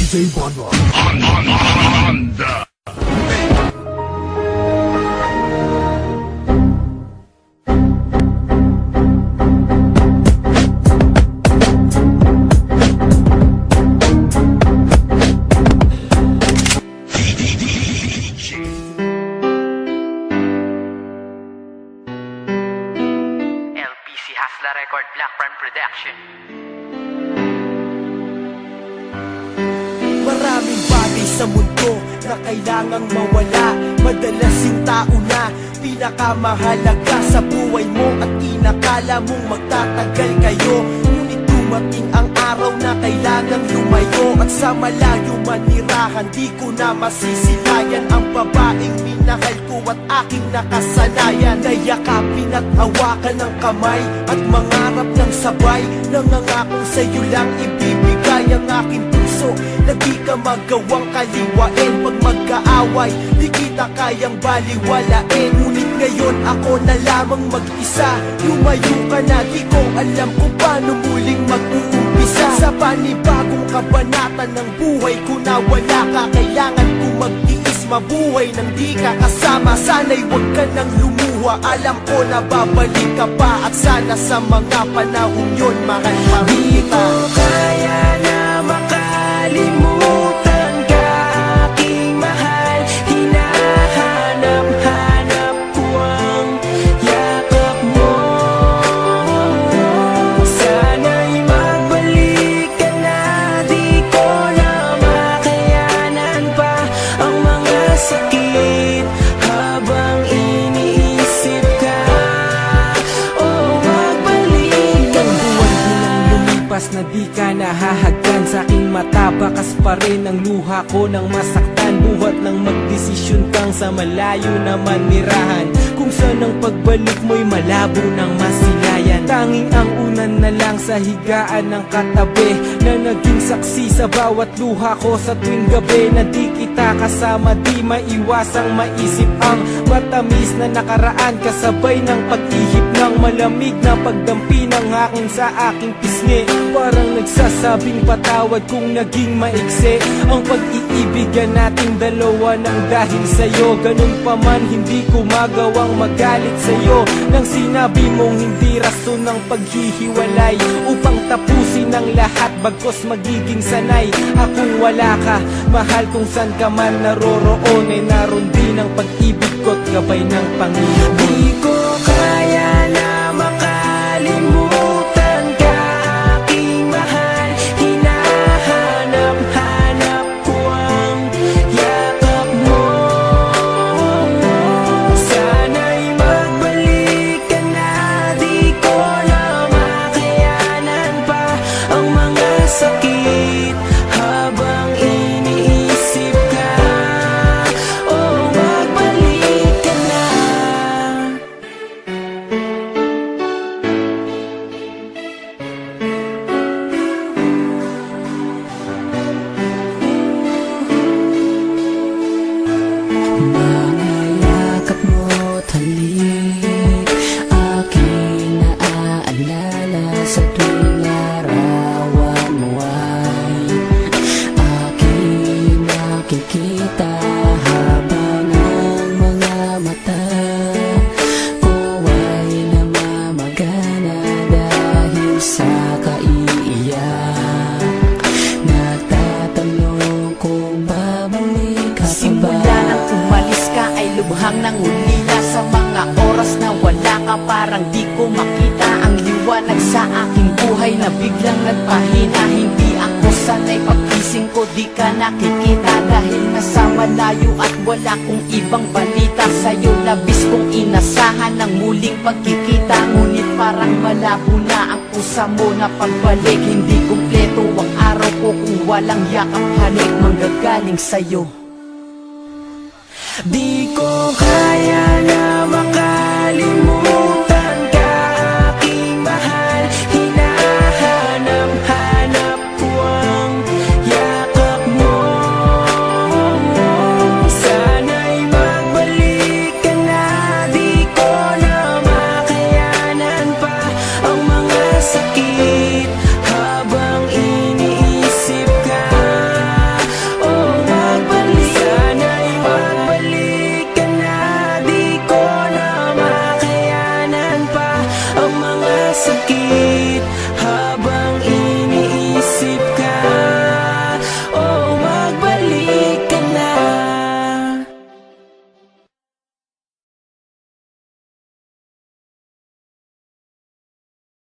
DJ Bonroy. Honda. LPC Hasla Record, Black Brand Production. Maraming bagay sa mundo na kailangang mawala. Madalas yung tao na pinakamahalaga sa buhay mo at inakala mong magtatagal kayo. Ngunit dumating ang araw na kailangang lumayo, at sa malayo manirahan di ko na masisilayan ang babaeng minahal ko at aking nakasanayan. Nayakapin at hawakan ng kamay at mangarap ng sabay. Nangangakong sa'yo lang ibibigay ang aking puso na di ka magawang kaliwain. Pag magkaaway, di kita kayang baliwalain. Ngunit ngayon ako na lamang mag-isa. Lumayo ka na, di ko alam kung paano muling mag-uumpisa. Sa panibagong kabanata ng buhay ko na wala ka, kailangan ko mag-iis mabuhay nang di ka kasama. Sana'y wag ka nang lumuha, alam ko na babalik ka pa. At sana sa mga panahon yun, mahal pa rin kita. Di ko kaya na makalimutan ka, aking mahal. Hinahanap-hanap ko ang yakap mo. Sana'y magbalik ka na, di ko na makayanan pa ang mga sakit habang iniisip ka. Oh, magbalik ka na. Buwan lumipas na di ka nahahagkan sa aking mata. Bakas pa rin ang luha ko nang masaktan. Buhat ng magdesisyon kang sa malayo na manirahan, kung saan ang pagbalik mo'y malabo ng masilayan. Tanging ang unan na lang sa higaan ng katabi, na naging saksi sa bawat luha ko sa tuwing gabi. Na di kita kasama, di maiwasang maisip ang matamis na nakaraan, kasabay ng pag-ihip ng malamig na pagdampi ng hangin sa aking pisngi. Parang nagsasabing patawad kung naging maiksi ang pag-iibigan natin dalawa ng dahil sa'yo. Ganun pa man, hindi ko magawang magalit sa'yo nang sinabi mong hindi rason ng paghihiwalay, upang tapusin ang lahat bagkos magiging sanay. Akong wala ka, mahal, kung saan ka man naroroon, ay naroon din ang pag-ibig ko't gabay ng Panginoon. Di ko kaya na makalimutan ka, aking mahal. Hinahanap-hanap ko ang yakap mo. Sana'y magbalik ka na, di ko na makayanan pa ang mga sakit habang iniisip ka. Oh, magbalik ka na. Mga yakap mo't halik, aking naaalala sa tuwing larawan mo ay aking nakikita, habang ang mga mata ko ay namamagana dahil sa kaiiyak. Nagtatanong kung babalik ka pa ba. Simula nang umalis ka ay lubhang nang ulila. Sa mga oras na wala ka, parang di ko makita ang liwanag sa aking buhay na biglang nagpahina. Hindi ako sanay, pagkising ko di ka nakikita, dahil nasa malayo at wala kong ibang balita. Sa'yo labis kong inasahan ng muling pagkikita, ngunit parang malabo na ang pusa mo na pagbalik. Hindi kumpleto ang araw ko kung walang yakap, halik manggagaling sa'yo. Di ko kaya na makalimutan